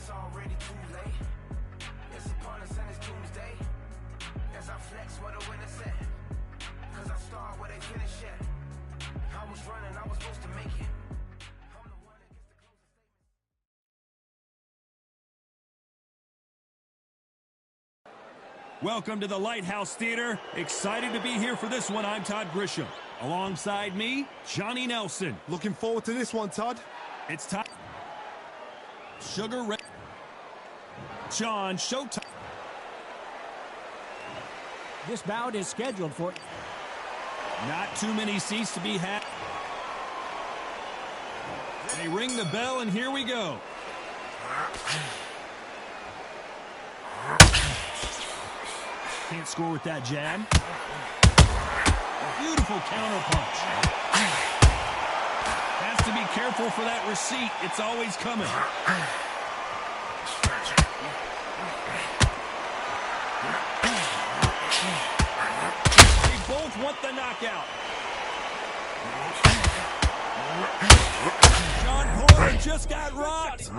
it's already too late. It's upon us and it's Tuesday. As I flex where the winner set. Cause I start where they finish at. I was running, I was supposed to make it. I'm the one that gets the closing statement. Welcome to the Lighthouse Theater. Excited to be here for this one. I'm Todd Grisham. Alongside me, Johnny Nelson. Looking forward to this one, Todd. It's time. Sugar Ray. John Showtime. This bout is scheduled for... Not too many seats to be had. They ring the bell, and here we go. Can't score with that jab. Beautiful counter punch. Has to be careful for that receipt. It's always coming. They both want the knockout. John Porter just got rocked.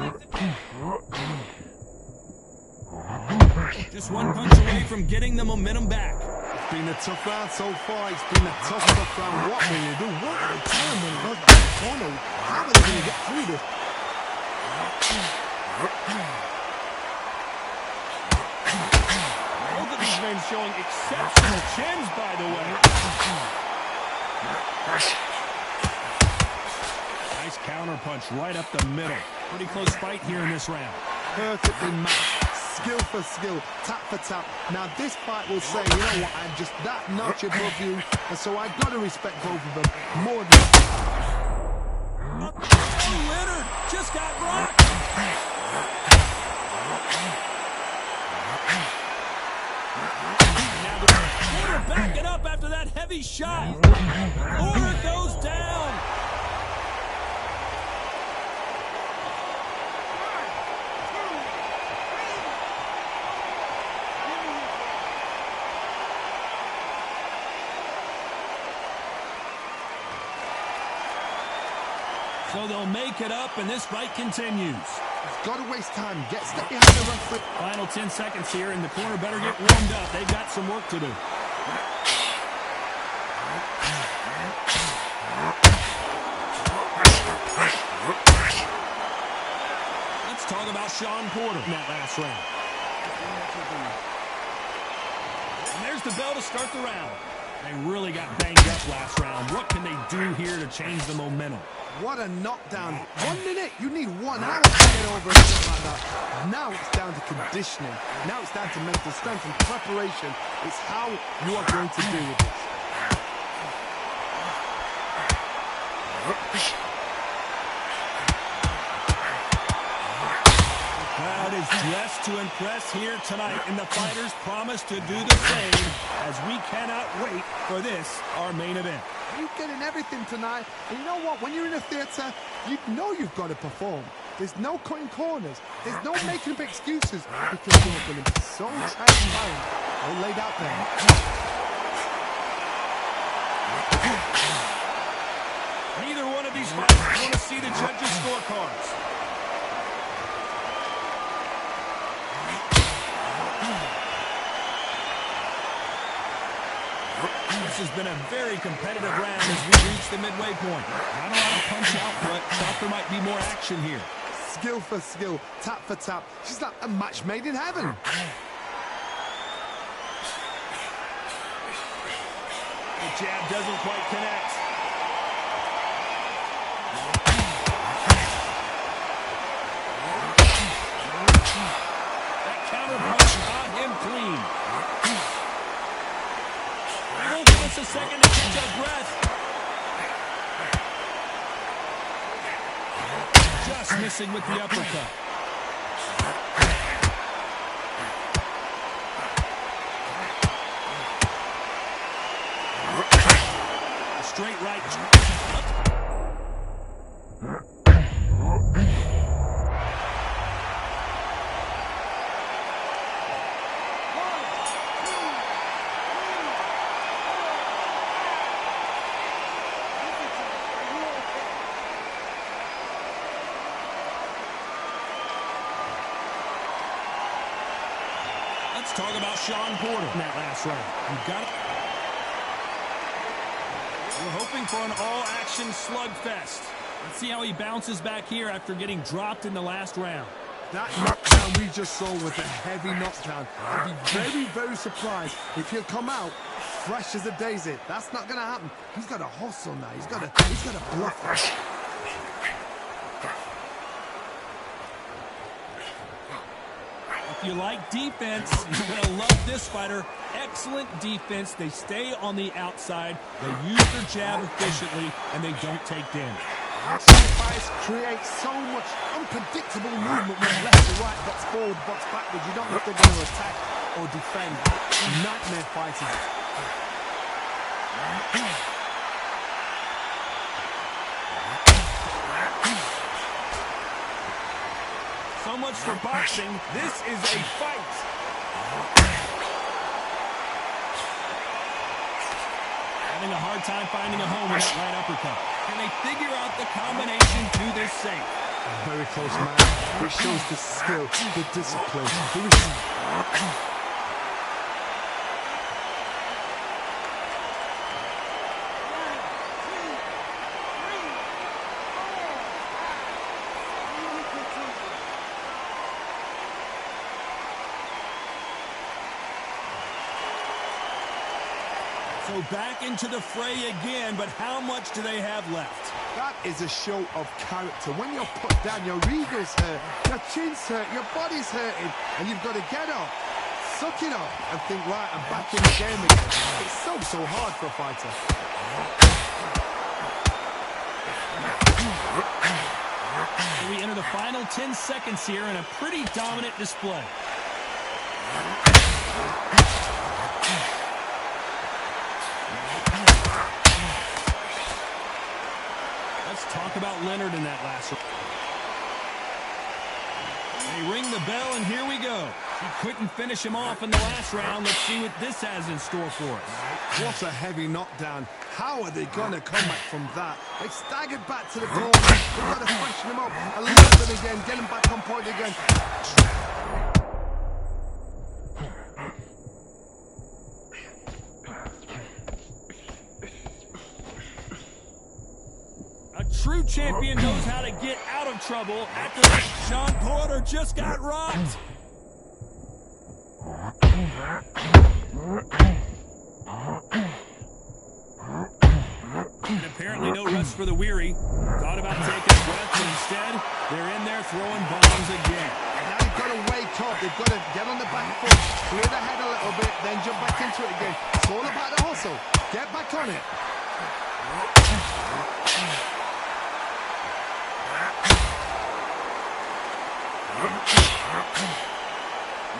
Just one punch away from getting the momentum back. It's been a tough round so far. It's been a tough round. What will you do? What will you tell him when he goes back to the corner? How are they going to get through this? Both of these men showing exceptional chins, by the way. Nice counter punch right up the middle. Pretty close fight here in this round. Perfectly matched. Skill for skill, tap for tap. Now this fight will say, you know what, I'm just that notch above you, and so I've got to respect both of them more than... Oh, Leonard just got rocked. Now the Porter backing up after that heavy shot. Porter goes down. So they'll make it up, and this fight continues. Got to waste time. Stay behind the referee. Final 10 seconds here, and the corner better get warmed up. They've got some work to do. Let's talk about Sean Porter in that last round. And there's the bell to start the round. They really got banged up last round. What can they do here to change the momentum? What a knockdown. 1 minute, you need 1 hour to get over something like that. Now it's down to conditioning. Now it's down to mental strength and preparation. It's how you are going to deal with this. The crowd is dressed to impress here tonight, and the fighters promise to do the same as we cannot wait for this, our main event. You're getting everything tonight, and you know what? When you're in a theatre, you know you've got to perform. There's no cutting corners. There's no making up excuses, because you're going to be so transparent or laid out there. Neither one of these fighters want to see the judges' scorecards. This has been a very competitive round as we reach the midway point. Not a lot of punch output. Thought there might be more action here. Skill for skill, tap for tap. She's like a match made in heaven. The jab doesn't quite connect. That counter punch got him clean. A second to catch our breath. Just missing with the uppercut. A straight right. Let's talk about Sean Porter in that last round. We're hoping for an all-action slugfest. Let's see how he bounces back here after getting dropped in the last round. That knockdown we just saw was a heavy knockdown. I'd be very, very surprised if he'll come out fresh as a daisy. That's not going to happen. He's got to hustle now. He's got to bluff it. If you like defense, you're going to love this fighter. Excellent defense. They stay on the outside. They use their jab efficiently, and they don't take damage. Some fights create so much unpredictable movement from left to right, box forward, box backwards. You don't know if they're going to attack or defend. Nightmare fighting. So much for boxing. This is a fight. Having a hard time finding a home with that right uppercut. Can they figure out the combination to this safe? Very close, man. It shows the skill, the discipline, the respect. So back into the fray again, but how much do they have left? That is a show of character. When you're put down, your ego's hurt, your chin's hurt, your body's hurting, and you've got to get up, suck it up, and think, right, I'm back in the game again. It's so hard for a fighter. We enter the final 10 seconds here in a pretty dominant display. Let's talk about Leonard in that last round. They ring the bell, and here we go. He couldn't finish him off in the last round. Let's see what this has in store for us. What a heavy knockdown. How are they going to come back from that? They staggered back to the corner. They've got to freshen him up, alert them again, get him back on point again. A true champion knows how to get out of trouble. After that, Sean Porter just got rocked. And apparently no rest for the weary. Thought about taking a breath, but instead, they're in there throwing bombs again. Now they've got to wake up. They've got to get on the back foot, clear the head a little bit, then jump back into it again. It's all about the hustle. Get back on it.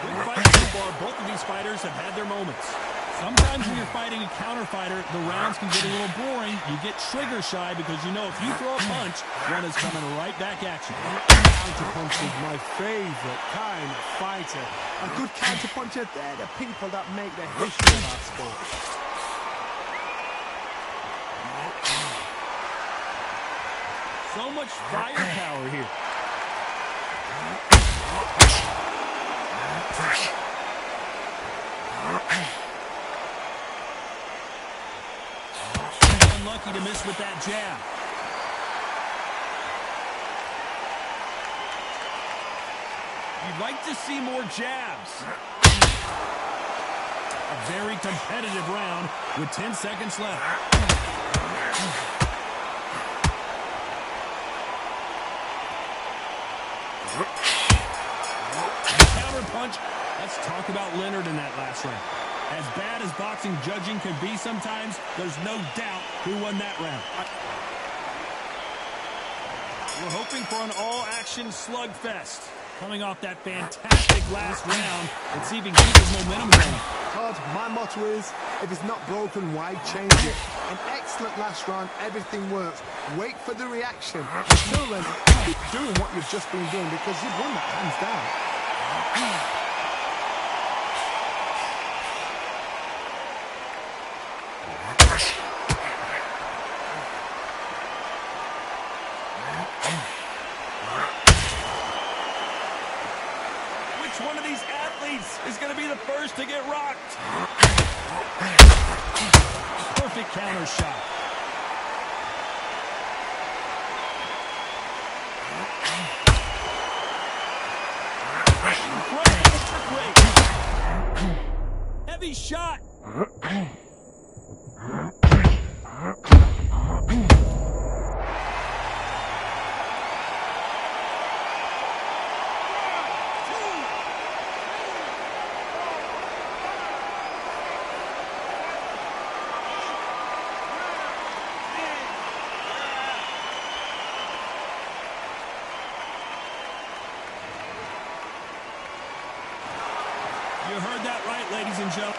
Good fight so far. Both of these fighters have had their moments. Sometimes when you're fighting a counter fighter, the rounds can get a little boring. You get trigger shy because you know if you throw a punch, one is coming right back at you. Counterpunch is my favorite kind of fighter. A good counterpuncher, they're the people that make the history of our sport. So much firepower here. Unlucky to miss with that jab. You'd like to see more jabs. A very competitive round with 10 seconds left. Counter punch. Let's talk about Leonard in that last round. As bad as boxing judging can be sometimes, there's no doubt who won that round. We're hoping for an all-action slugfest. Coming off that fantastic last round, let's see if he can keep his momentum going. Todd, my motto is, if it's not broken, why change it? An excellent last round, everything works. Wait for the reaction. Until then, keep doing what you've just been doing because you've won that hands down. one of these athletes is going to be the first to get rocked. Perfect counter shot. Heavy shot. You heard that right, ladies and gentlemen.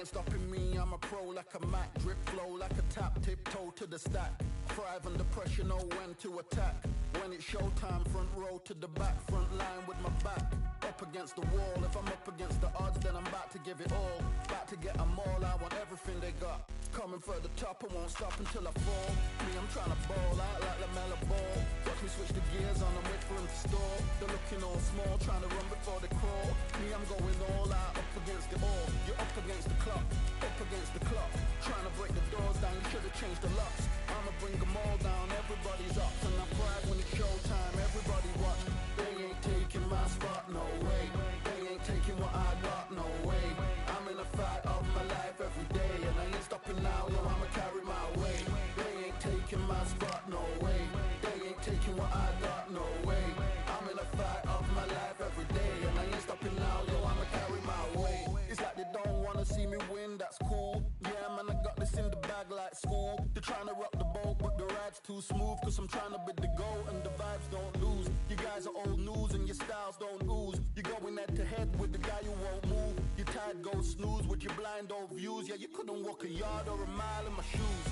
Stopping me, I'm a pro like a Mac. Drip flow like a tap, tiptoe to the stack. Thrive under pressure, know when to attack. When it's showtime, front row to the back. Front line with my back up against the wall. If I'm up against the odds, then I'm about to give it all. About to get them all, I want everything they got. Coming for the top, I won't stop until I fall. Me, I'm trying to ball out like the Mela ball. Watch me switch the gears on and wait for him to stall. They're looking all small, trying to run before they crawl. Me, I'm going all out, up against it all. You're up against the clock, up against the clock. Trying to break the doors down, you should have changed the locks. I'ma bring them all down, everybody's up. And I pride when it's showtime, everybody watch. They ain't taking my spot, no way. They ain't taking what I got, no way. I'm in a fight of my life every day, and I ain't stopping now, yo, I'ma carry my weight. They ain't taking my spot, no way. They ain't taking what I got, no way. I'm in a fight of my life every day, and I ain't stopping now, yo, I'ma carry my weight. It's like they don't wanna see me win, that's cool. Yeah, man, I got this in the bag like school. They're trying to rock the boat, but the ride's too smooth. Cause I'm trying to bid the goal, and the vibes don't lose. You guys are old news, and your styles don't ooze. You're going head to head with the guy who won't move. Your tide goes snooze with your blind old views. Yeah, you couldn't walk a yard or a mile in my shoes.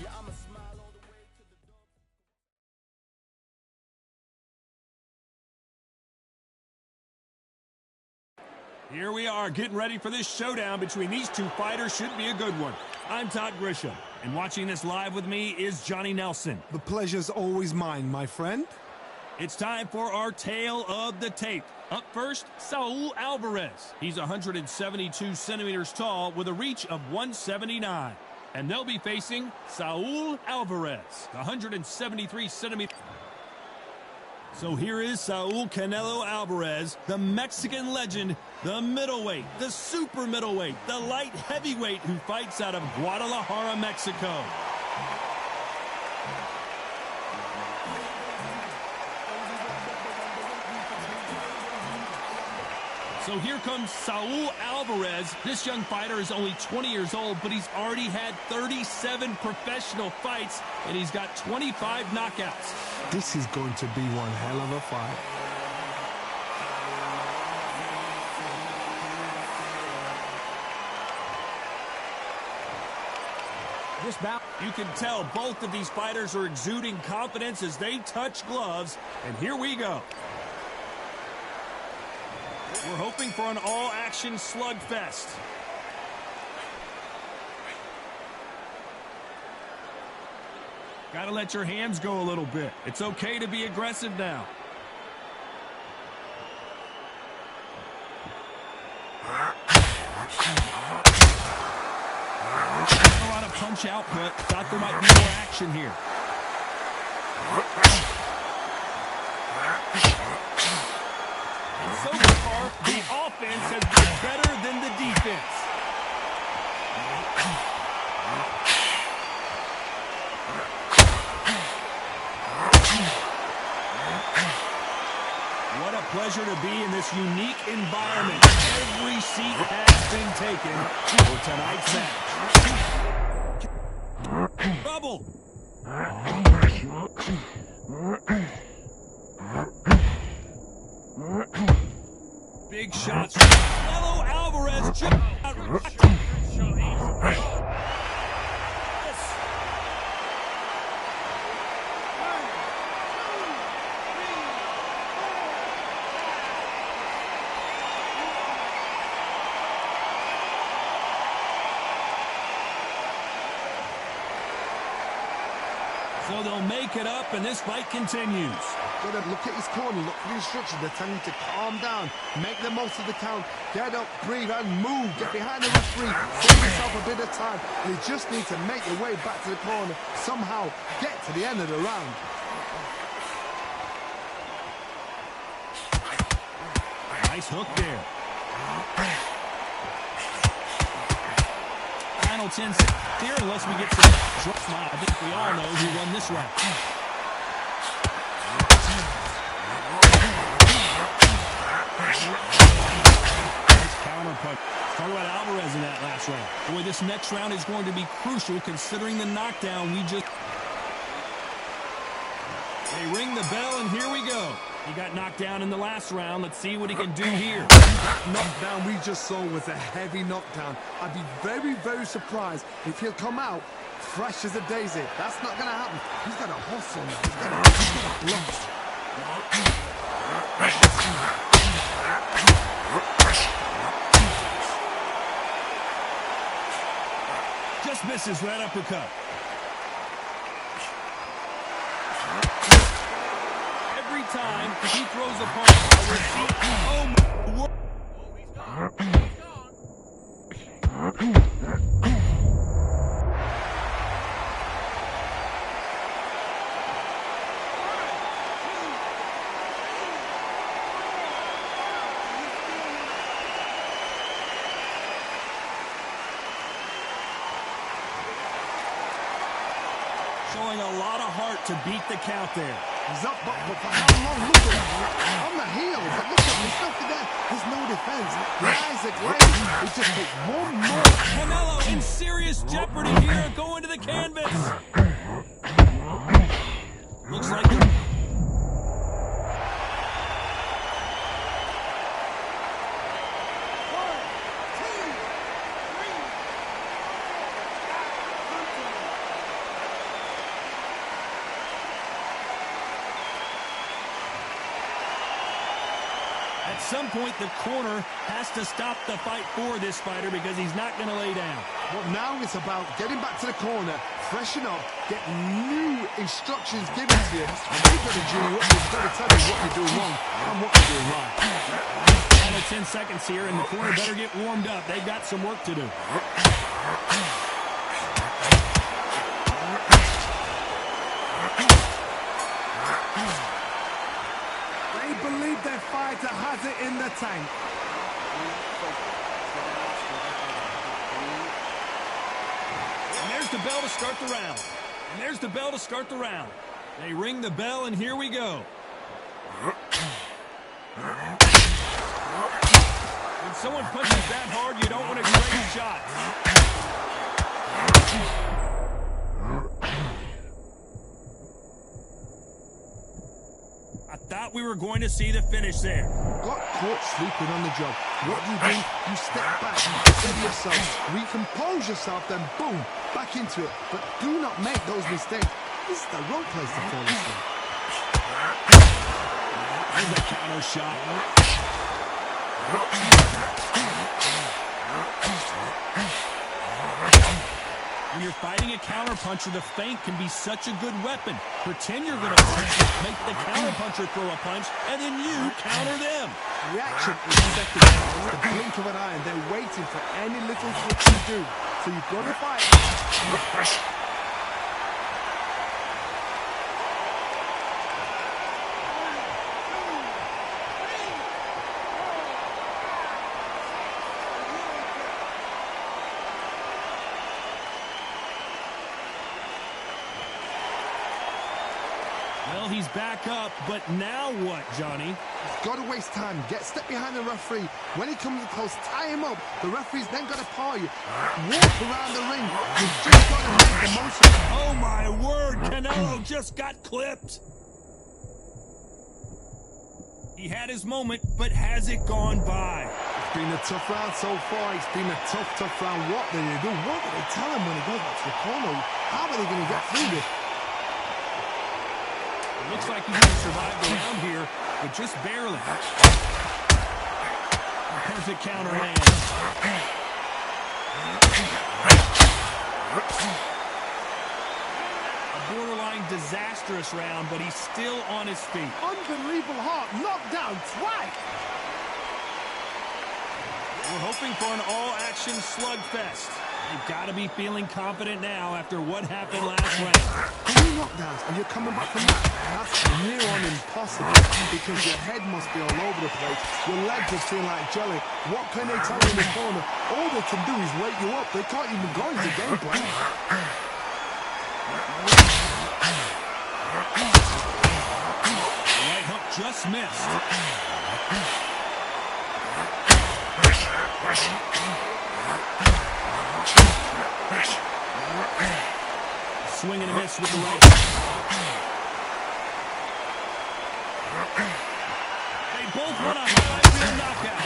Yeah, I'ma smile all the way to the door. Here we are, getting ready for this showdown between these two fighters. Should be a good one. I'm Todd Grisham, and watching this live with me is Johnny Nelson. The pleasure's always mine, my friend. It's time for our tale of the tape. Up first, Saul Alvarez. He's 172 centimeters tall with a reach of 179. And they'll be facing Saul Alvarez, 173 centimeters. So here is Saul Canelo Alvarez, the Mexican legend, the middleweight, the super middleweight, the light heavyweight who fights out of Guadalajara, Mexico. So here comes Saul Alvarez. This young fighter is only 20 years old, but he's already had 37 professional fights, and he's got 25 knockouts. This is going to be one hell of a fight. This bout. You can tell both of these fighters are exuding confidence as they touch gloves, and here we go. We're hoping for an all-action slugfest. Got to let your hands go a little bit. It's okay to be aggressive now. A lot of punch output. Thought there might be more action here. So far, the offense has been better than the defense. What a pleasure to be in this unique environment. Every seat has been taken for tonight's match. Trouble. Big shots. Canelo Alvarez. So they'll make it up, and this fight continues. Got to look at his corner, look for the instructions. They're telling him to calm down, make the most of the count, get up, breathe, and move. Get behind the referee, save yourself a bit of time. And you just need to make your way back to the corner, somehow get to the end of the round. Nice hook there. Final 10 seconds here, unless we get some drops. I think we all know who won this round. Nice counter punch. Talk about Alvarez in that last round. Boy, this next round is going to be crucial considering the knockdown we just... They ring the bell, and here we go. He got knocked down in the last round. Let's see what he can do here. That knockdown we just saw was a heavy knockdown. I'd be very, very surprised if he'll come out fresh as a daisy. That's not going to happen. He's got a hustle now. He's got a blast. Just misses right uppercut. Every time he throws a punch, I will see. Oh my word. Oh, he's gone. Showing a lot of heart to beat the count there. He's up, but for how long? Look at him. On the heels. But look at him. He's not there. There's no defense. The eyes are glazed. He just takes one more. Canelo in serious jeopardy here, going to the canvas. Looks like the... At some point, the corner has to stop the fight for this fighter because he's not going to lay down. But now it's about getting back to the corner, freshen up, get new instructions given to you, and they've got to do what they've got to tell you what you're doing wrong and what you're doing right. Final 10 seconds here, and the corner better get warmed up. They've got some work to do. Believe their fighter has it in the tank. And there's the bell to start the round. And there's the bell to start the round. They ring the bell, and here we go. When someone punches that hard, you don't want to trade shots. I thought we were going to see the finish there. Got caught sleeping on the job. What do? You step back, steady yourself, recompose yourself, then boom, back into it. But do not make those mistakes. This is the wrong place to fall asleep. There's a counter shot. When you're fighting a counterpuncher, the feint can be such a good weapon. Pretend you're going to punch, make the counterpuncher throw a punch, and then you counter them. Reaction is second. It's the blink of an eye, and they're waiting for any little switch you do. So you've got to fight. Well, he's back up, but now what, Johnny? He's got to waste time. Step behind the referee. When he comes close, tie him up. The referee's then got to paw you. Walk around the ring. You've just got to make the most of it. Oh, my word. Canelo just got clipped. He had his moment, but has it gone by? It's been a tough round so far. It's been a tough round. What do they do? What do they tell him when he goes back to the corner? How are they going to get through this? Looks like he's going to survive the round here, but just barely. Perfect counter lands. A borderline going disastrous round, but he's still on his feet. Unbelievable heart, knocked down twice. We're hoping for an all-action slugfest. You've got to be feeling confident now after what happened last round. 3 knockdowns and you're coming back from that. That's near on impossible because your head must be all over the place. Your legs are feeling like jelly. What can they tell you in the corner? All they can do is wake you up. They can't even go into game plan. The right hook just missed. Swing and a miss with the right. They both want a highlight reel knockout.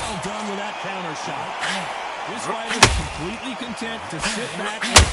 Well done with that counter shot. This fighter is completely content to sit back and...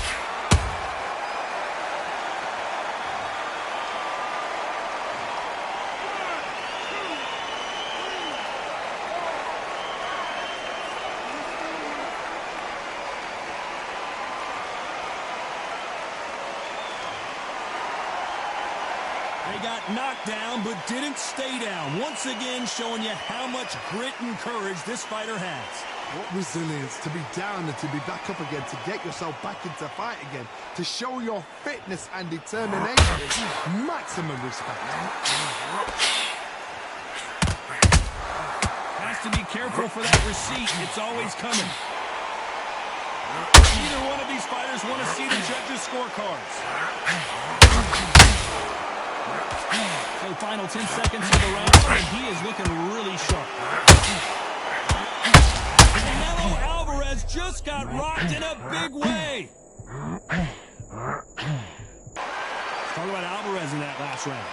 They got knocked down, but didn't stay down. Once again, showing you how much grit and courage this fighter has. What resilience to be down and to be back up again, to get yourself back into fight again, to show your fitness and determination. Maximum respect. Has to be careful for that receipt. It's always coming. Either one of these fighters want to see the judges' scorecards. So final 10 seconds of the round, and he is looking really sharp. Canelo Alvarez just got rocked in a big way. Talk about Alvarez in that last round.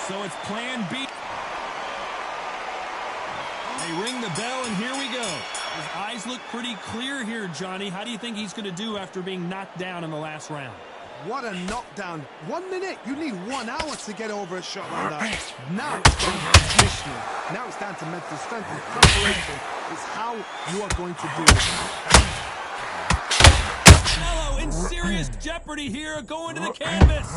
So it's plan B. They ring the bell, and here we go. His eyes look pretty clear here, Johnny. How do you think he's going to do after being knocked down in the last round? What a knockdown. 1 minute. You need 1 hour to get over a shot like that. Now it's down to conditioning. Now it's down to mental strength and preparation. It's how you are going to do it. Canelo in serious jeopardy here, going to the canvas.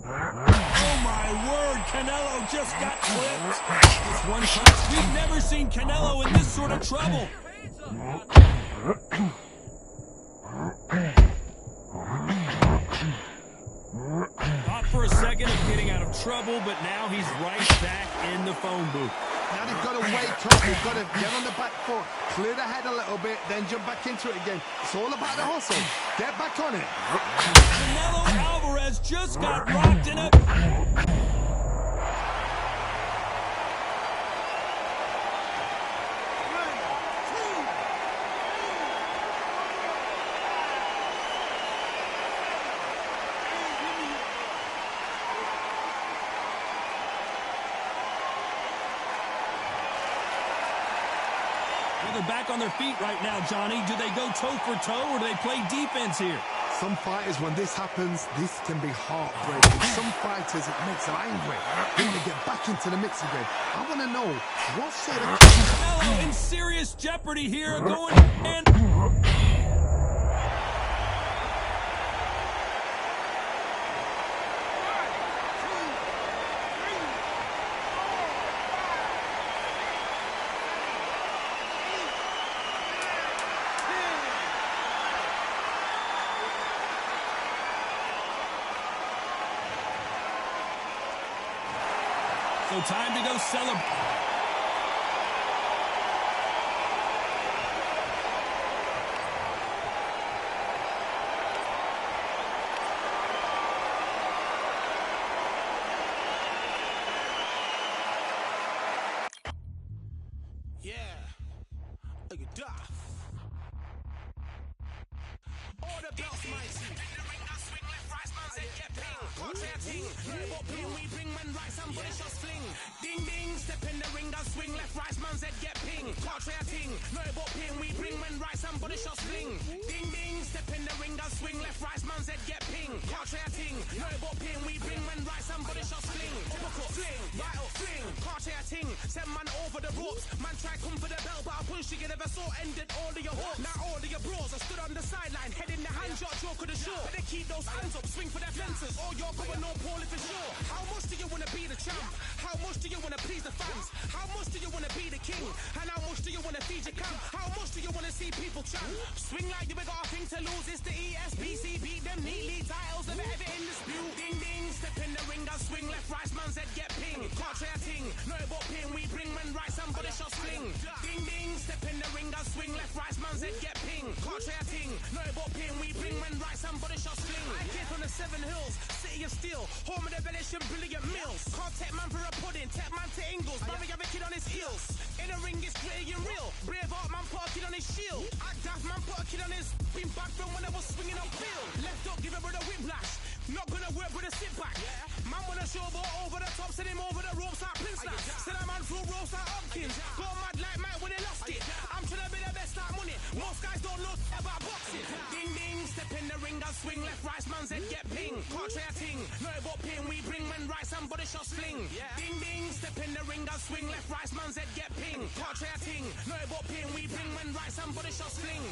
Oh my word, Canelo just got clipped. This one punch, we've never seen Canelo in this sort of trouble. Thought for a second of getting out of trouble, but now he's right back in the phone booth. Now they've got to wake up, they've got to get on the back foot, clear the head a little bit, then jump back into it again. It's all about the hustle. Get back on it. Canelo Alvarez just got rocked in a... They're back on their feet right now, Johnny. Do they go toe for toe or do they play defense here? Some fighters, when this happens, this can be heartbreaking. Some fighters, it makes them angry. Then they get back into the mix again. I want to know, what sort of... Canelo in serious jeopardy here, going and... So time to go celebrate. Yeah, look at Duff. Order belts, mighty. Swing left, right, man's head get ping. Contrary ting, what ping we bring when right, somebody shots fling. Ding ding, step in the ring, does swing left, right, man's head get ping. Contrary ting, no what ping we bring when right, somebody shots fling. Ding ding, step in the ring, does swing left, right, man's head get ping. Contrary ting, no what ping we bring when right, somebody shots fling. Uppercut, fling, right up, ting. Send man over the ropes. Man try come for the belt, but I punch you never saw ended all of your hopes. Now all of your bros are stood on the sideline, head in the hand shot, joke of the show. Better keep those hands up, swing for their fences, or you're going no poorly for sure. How much do you wanna be the champ? How much do you wanna please the fans? How much do you wanna be the king? And how much do you wanna feed your camp? How much do you wanna see people champ? Swing like you got a thing to lose. It's the ESPC, beat them neatly. Titles never ever in dispute. Ding ding, step in the ring and swing left, right, man's head get ping. Can't try a ting, no about ping. We bring when right, somebody shot sling. Ding ding, step in the ring and swing left, right, man's head get ping. Can't try a ting, no about ping. We bring when right, somebody shot sling. I came from the 7 Hills, city of steel, home of the village and brilliant mills. Can't take man for a pudding, take man to Ingles. Barry have a kid on his heels. In the ring it's gritty and real. Brave heart man put a kid on his shield. Act daft man put a kid on his. Been back from when I was swinging up field. Left up, give a brother whiplash. Not gonna work with a sit back. Man wanna show ball over the top, send him over the ropes like Prince Snap. Send a man through ropes like Hopkins. Go mad like Mike when they lost it. I'm trying to be the best like money. Most guys don't know about boxing. Ding ding, step in the ring and swing left, right, man's head get ping. Can't try a ting, no about ping. We bring when right, somebody shot sling. Ding ding, step in the ring and swing left, right, man's head get ping. Can't try a ting, no about ping. We bring when right, somebody shot sling.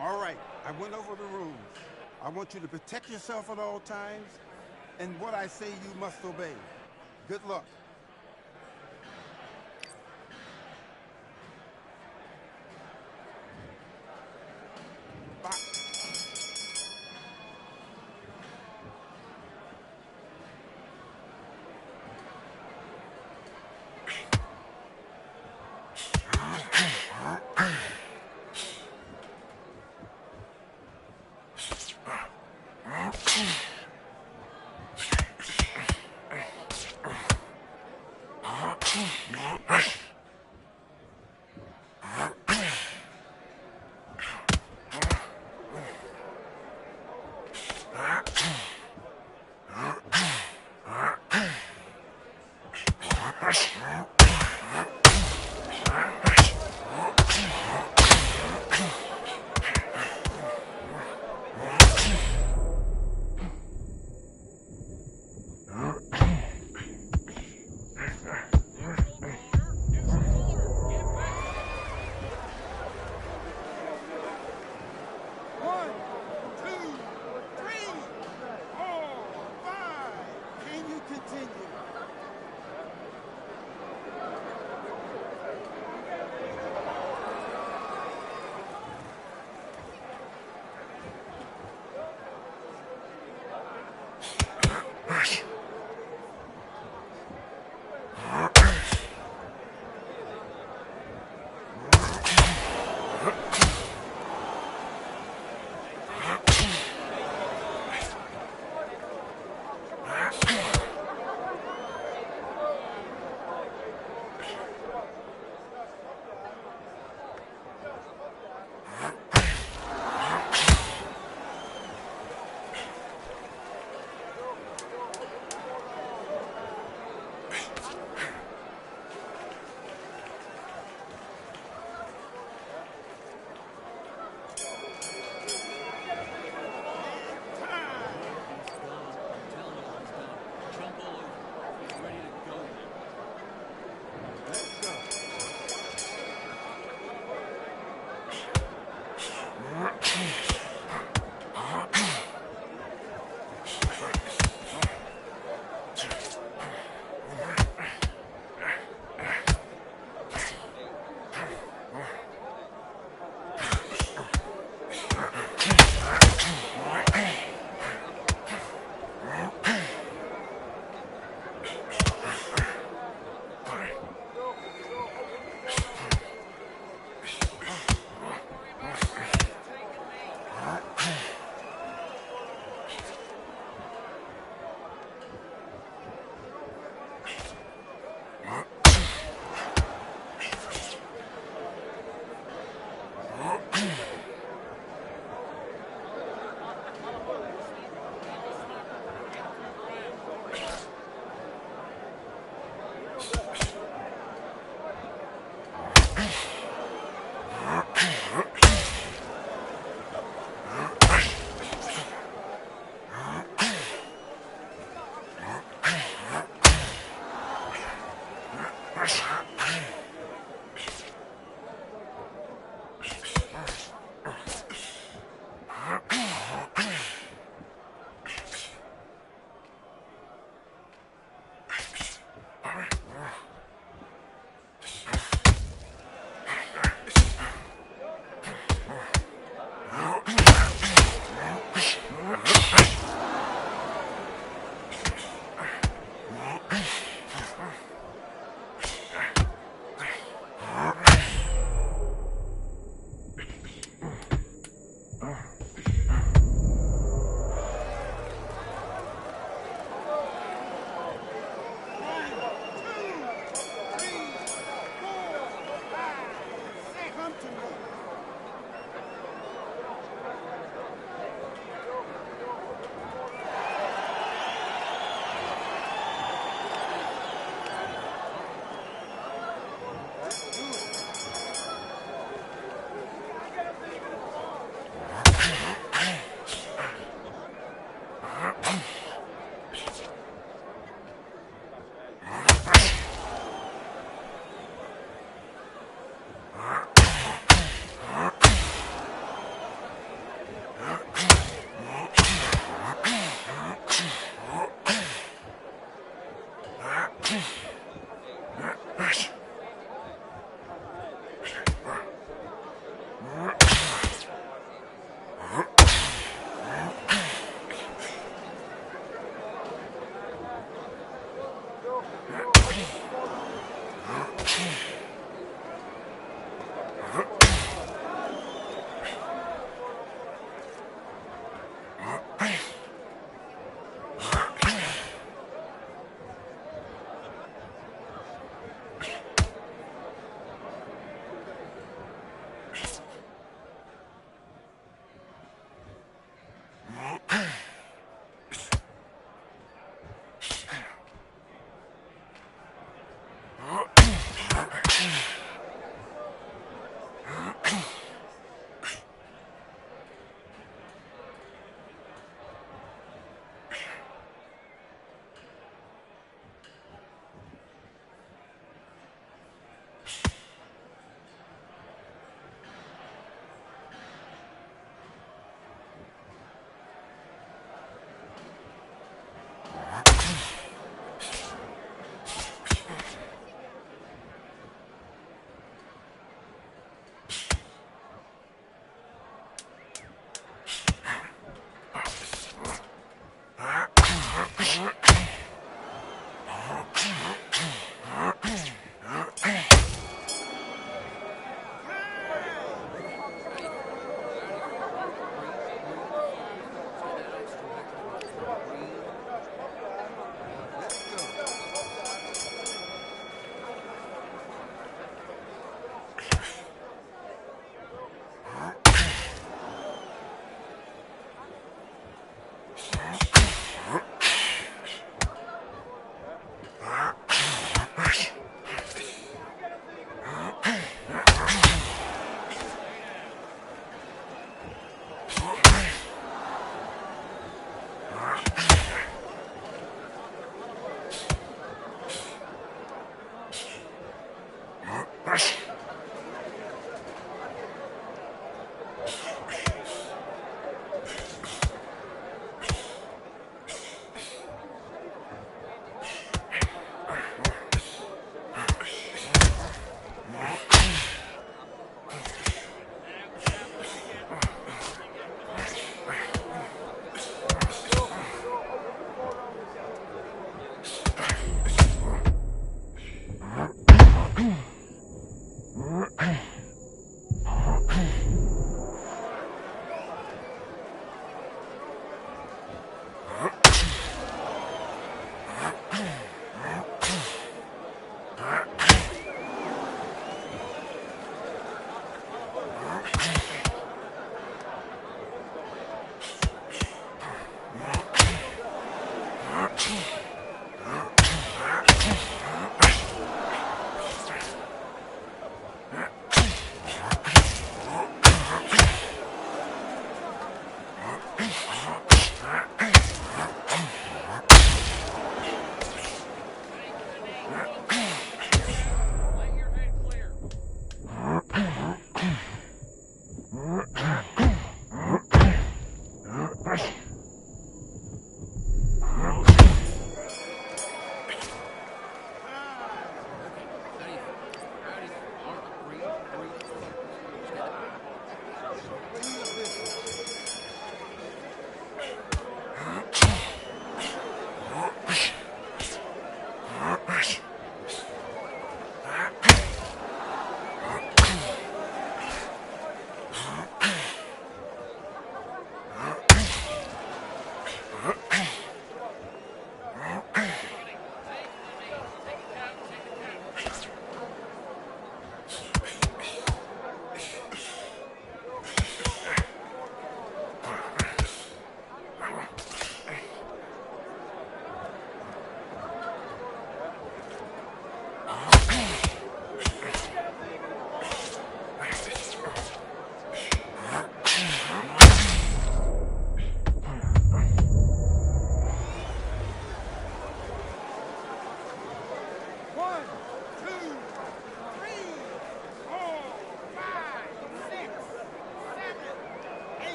All right, I went over the rules. I want you to protect yourself at all times, and what I say you must obey. Good luck.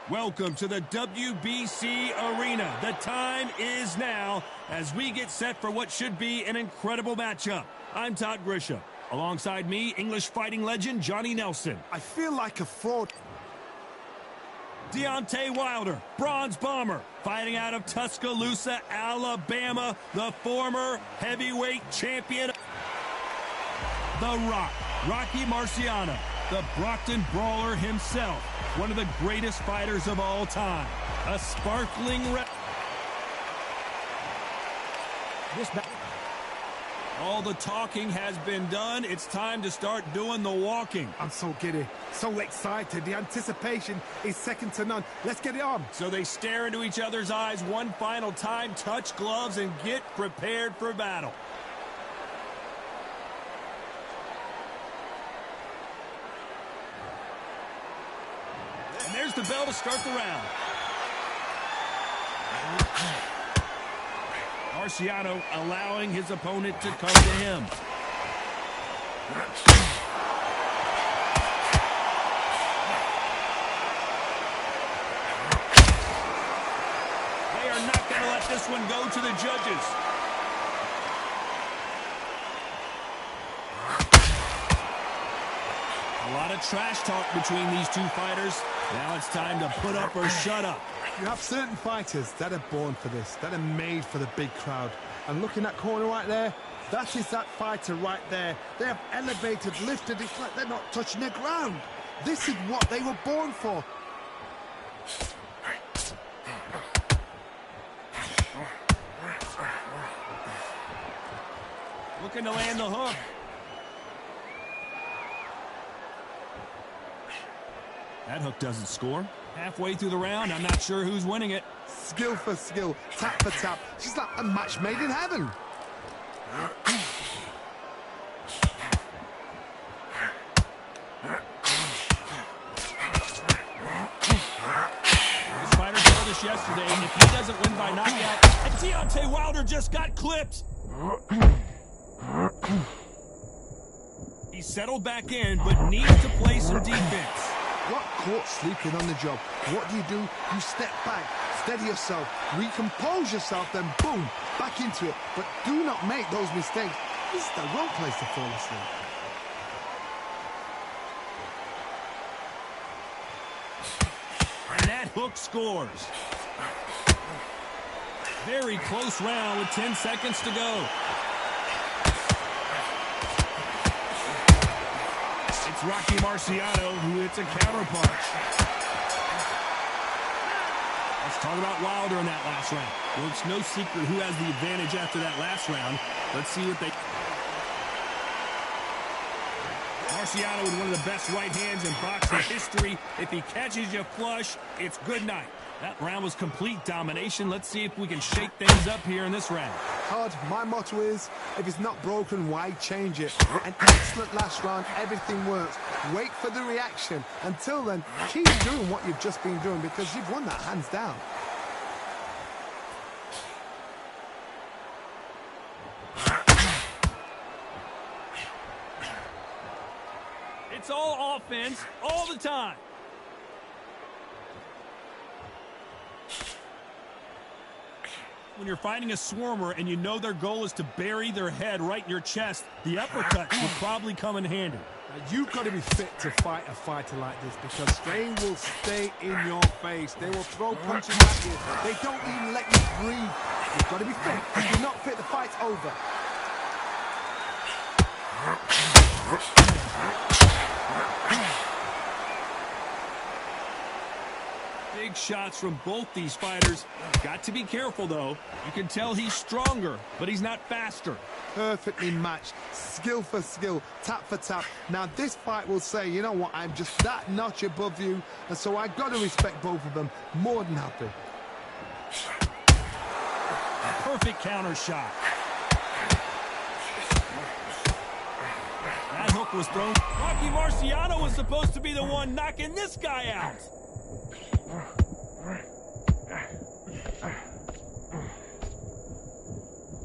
Welcome to the WBC Arena. The time is now as we get set for what should be an incredible matchup. I'm Todd Grisham. Alongside me, English fighting legend Johnny Nelson. I feel like a fraud. Deontay Wilder, bronze bomber, fighting out of Tuscaloosa, Alabama, the former heavyweight champion. The Rock, Rocky Marciano, the Brockton Brawler himself, one of the greatest fighters of all time. A sparkling all the talking has been done. It's time to start doing the walking. I'm so giddy, so excited. The anticipation is second to none. Let's get it on. So they stare into each other's eyes one final time, touch gloves, and get prepared for battle. And there's the bell to start the round. Marciano allowing his opponent to come to him. They are not going to let this one go to the judges. A lot of trash talk between these two fighters. Now it's time to put up or shut up. You have certain fighters that are born for this, that are made for the big crowd. And looking at that corner right there, that is that fighter right there. They have elevated, lifted, it's like they're not touching the ground. This is what they were born for. Looking to land the hook. That hook doesn't score. Halfway through the round, I'm not sure who's winning it. Skill for skill, tap for tap. She's like a match made in heaven. This fighter told us yesterday, if he doesn't win by knockout, and Deontay Wilder just got clipped. He settled back in, but needs to play some defense. What caught sleeping on the job? What do? You step back, steady yourself, recompose yourself, then boom, back into it. But do not make those mistakes. This is the wrong place to fall asleep. And that hook scores. Very close round with 10 seconds to go. It's Rocky Marciano who hits a counterpunch. Let's talk about Wilder in that last round. Well, it's no secret who has the advantage after that last round. Let's see what they... Marciano with one of the best right hands in boxing history. If he catches you flush, it's good night. That round was complete domination. Let's see if we can shake things up here in this round. Todd, my motto is, if it's not broken, why change it? An excellent last round, everything works. Wait for the reaction. Until then, keep doing what you've just been doing because you've won that hands down. It's all offense, all the time. When you're fighting a swarmer and you know their goal is to bury their head right in your chest, the uppercut will probably come in handy. You've got to be fit to fight a fighter like this because they will stay in your face. They will throw punches at you. They don't even let you breathe. You've got to be fit. If you're not fit, the fight's over. Big shots from both these fighters. Got to be careful, though. You can tell he's stronger, but he's not faster. Perfectly matched, skill for skill, tap for tap. Now this fight will say, you know what, I'm just that notch above you, and so I've got to respect both of them. More than happy. Perfect counter shot. That hook was thrown. Rocky Marciano was supposed to be the one knocking this guy out.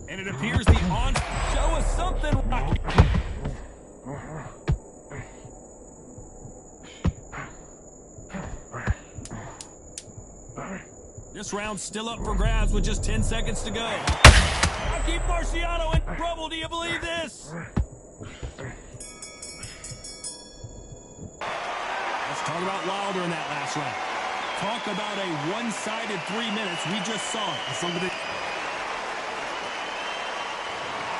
And it appears the on show us something, Rocky. This round's still up for grabs with just 10 seconds to go. Rocky Marciano in trouble. Do you believe this? Let's talk about Wilder in that last round. Talk about a one-sided 3 minutes. We just saw it.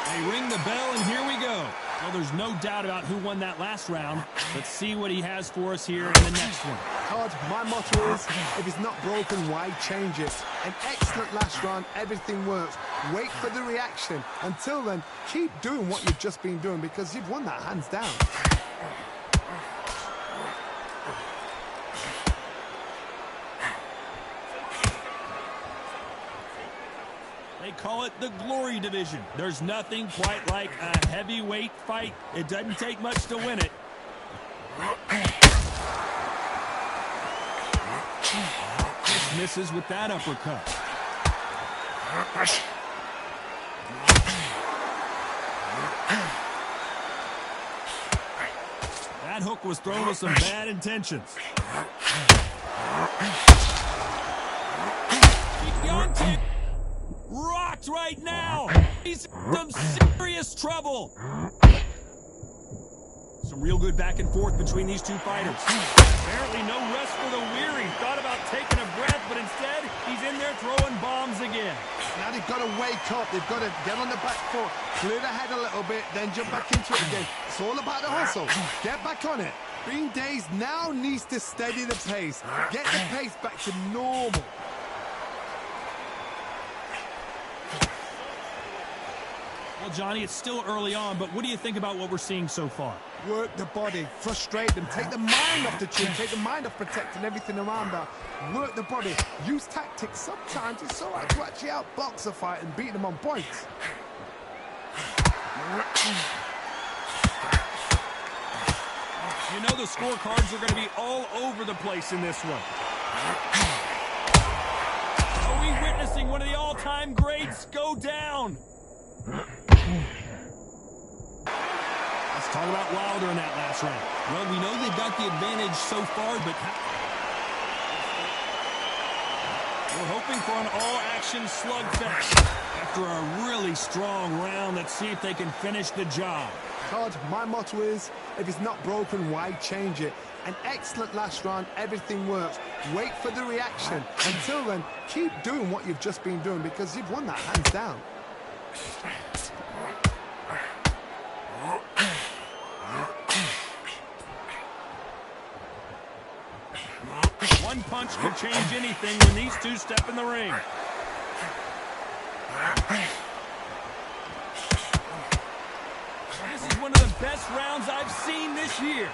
They ring the bell, and here we go. Well, there's no doubt about who won that last round. Let's see what he has for us here in the next one. Todd, my motto is, if it's not broken, why change it? An excellent last round, everything works. Wait for the reaction. Until then, keep doing what you've just been doing because you've won that hands down. They call it the Glory Division. There's nothing quite like a heavyweight fight. It doesn't take much to win it. Just misses with that uppercut. That hook was thrown with some bad intentions. Rocked right now. He's in some serious trouble. Some real good back and forth between these two fighters. Apparently no rest for the weary. Thought about taking a breath, but instead he's in there throwing bombs again. Now they've got to wake up. They've got to get on the back foot, clear the head a little bit, then jump back into it again. It's all about the hustle. Get back on it. Being dazed now needs to steady the pace. Get the pace back to normal. Well, Johnny, it's still early on, but what do you think about what we're seeing so far? Work the body, frustrate them, take the mind off the chin, take the mind off protecting everything around that. Work the body, use tactics. Sometimes it's all right to actually outbox a fight and beat them on points. You know the scorecards are going to be all over the place in this one. Are we witnessing one of the all-time greats go down? Let's talk about Wilder in that last round. Well, we know they've got the advantage so far, but we're hoping for an all-action slugfest. After a really strong round, let's see if they can finish the job. Todd, my motto is, if it's not broken, why change it? An excellent last round, everything works. Wait for the reaction. Until then, keep doing what you've just been doing because you've won that hands down. One punch can change anything when these two step in the ring. This is one of the best rounds I've seen this year.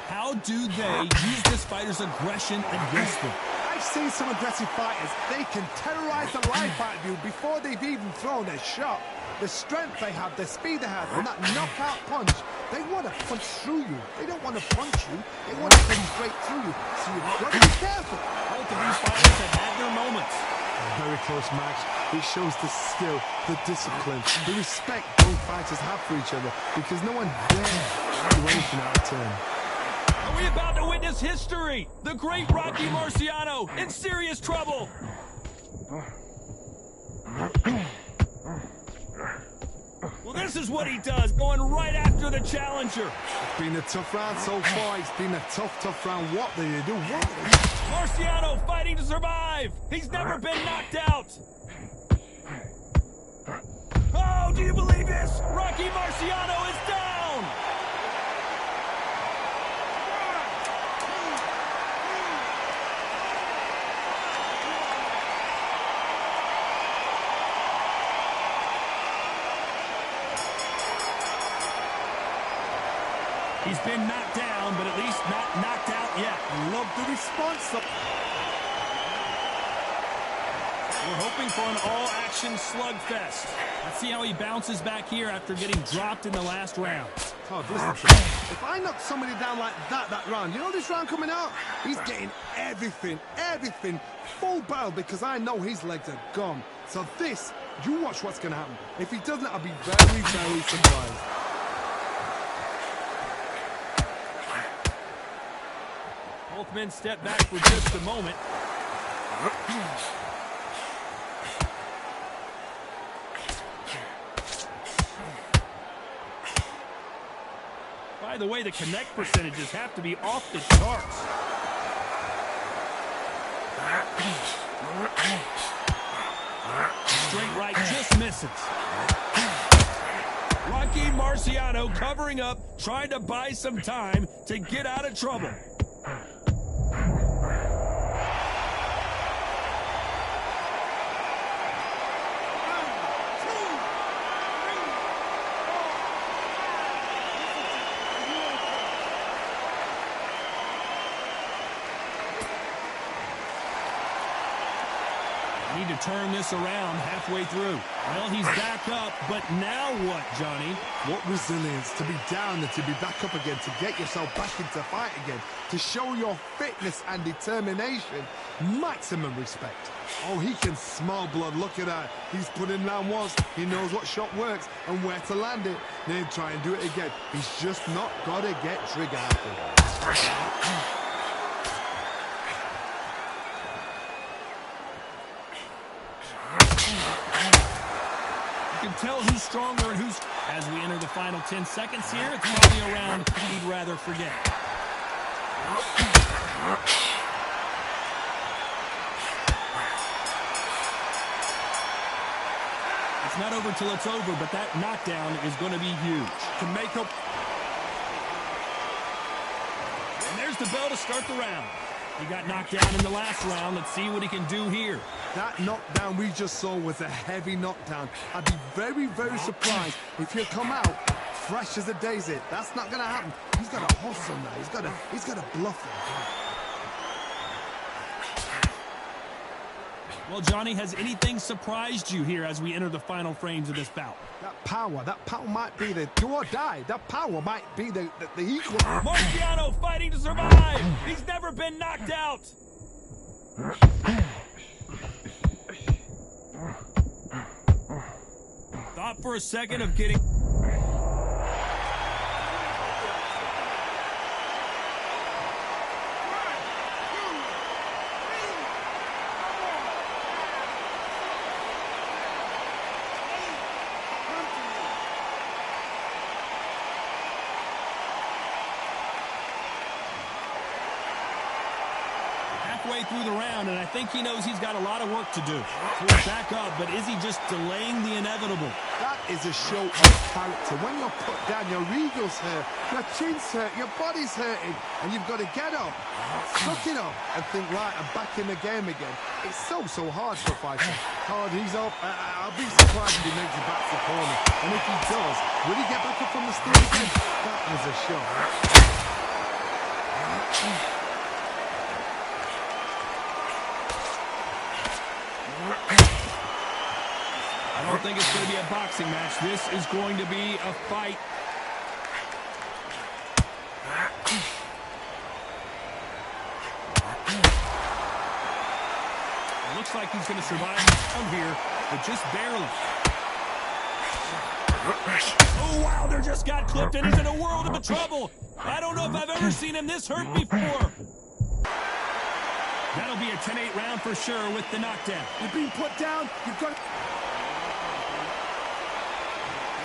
How do they use this fighter's aggression against them? I've seen some aggressive fighters. They can terrorize the life out of you before they've even thrown a shot. The strength they have, the speed they have, and that knockout punch, they want to punch through you. They don't want to punch you. They want to punch straight through you. So you've got to be careful. Both of these fighters have had their moments. A very close match. It shows the skill, the discipline, the respect both fighters have for each other because no one dares do anything out of turn. Are we about to witness history? The great Rocky Marciano in serious trouble. Well, this is what he does, going right after the challenger. It's been a tough round so far. It's been a tough round. What do you do? What do you do? Marciano fighting to survive. He's never been knocked out. Oh, do you believe this? Rocky Marciano is down. He's been knocked down, but at least not knocked out yet. Love the response. We're hoping for an all-action slugfest. Let's see how he bounces back here after getting dropped in the last round. Todd, listen to me. If I knock somebody down like that round, you know this round coming out? He's getting everything, full barrel because I know his legs are gone. So this, you watch what's going to happen. If he doesn't, I'll be very, very surprised. Both men step back for just a moment. By the way, the connect percentages have to be off the charts. Straight right just misses. Rocky Marciano covering up, trying to buy some time to get out of trouble. Need to turn this around halfway through. Well, he's back up, but now what, Johnny? What resilience to be down and to be back up again, to get yourself back into fight again, to show your fitness and determination. Maximum respect. Oh, he can smell blood. Look at that. He's put in round once. He knows what shot works and where to land it. Then try and do it again. He's just not got to get trigger happy. You can tell who's stronger and who's... As we enter the final 10 seconds here, it's probably a round he'd rather forget. It's not over till it's over, but that knockdown is going to be huge. To make up... And there's the bell to start the round. He got knocked down in the last round. Let's see what he can do here. That knockdown we just saw was a heavy knockdown. I'd be very, very surprised if he'll come out fresh as a daisy. That's not going to happen. He's got to hustle now. He's got to bluff him. Well, Johnny, has anything surprised you here as we enter the final frames of this bout? That power might be the do or die. That power might be the equal. Marciano fighting to survive. He's never been knocked out. Thought for a second of getting... through the round, and I think he knows he's got a lot of work to do. He'll back up, but is he just delaying the inevitable? That is a show of character. When you're put down, your eagle's hurt, your chin's hurt, your body's hurting, and you've got to get up, suck it up, and think, right, I'm back in the game again. It's so hard for a fighter. Hard, he's up. I'll be surprised if he makes it back to the corner. And if he does, will he get back up from the stool again? That was a shot. I don't think it's going to be a boxing match. This is going to be a fight. It looks like he's going to survive from here, but just barely. Oh, Wilder just got clipped and he's in a world of trouble. I don't know if I've ever seen him this hurt before. That'll be a 10-8 round for sure with the knockdown. You're being put down. You've got...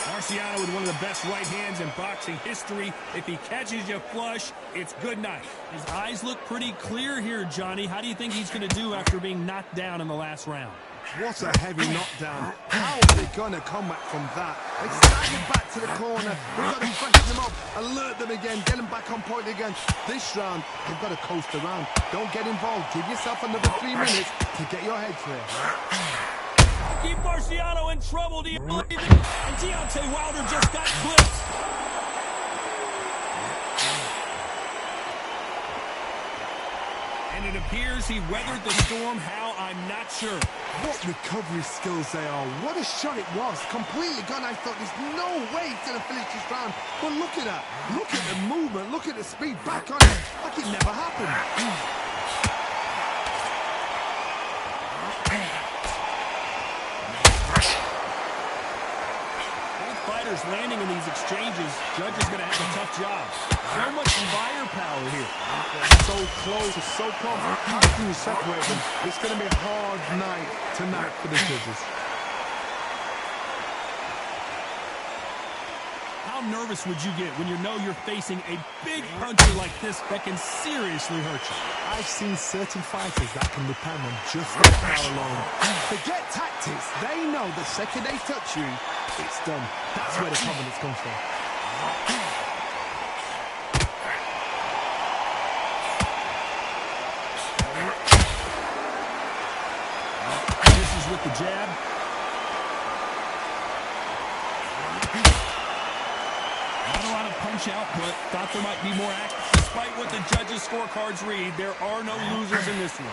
Marciano with one of the best right hands in boxing history. If he catches you flush, it's good night. His eyes look pretty clear here, Johnny. How do you think he's going to do after being knocked down in the last round? What a heavy knockdown. How are they going to come back from that? They stagger back to the corner. We've got to freshen them up, alert them again, get them back on point again. This round, they've got to coast around. Don't get involved. Give yourself another 3 minutes to get your head clear. Keep Marciano in trouble. Do you believe it? And Deontay Wilder just got clipped. And it appears he weathered the storm. How? I'm not sure. What recovery skills they are. What a shot it was. Completely gone. I thought there's no way he's going to finish this round. But look at that. Look at the movement. Look at the speed. Back on it. Like it never happened. punches landing in these exchanges, Judge is going to have a tough job. So much firepower here. So close, so close. How can you separate them? It's going to be a hard night tonight for the judges. How nervous would you get when you know you're facing a big puncher like this that can seriously hurt you? I've seen certain fighters that can depend on just that power alone. Forget tactics. They know the second they touch you, it's done. That's where the confidence comes from. This is with the jab. Not a lot of punch output. Thought there might be more action. Despite what the judges' scorecards read, there are no losers in this one.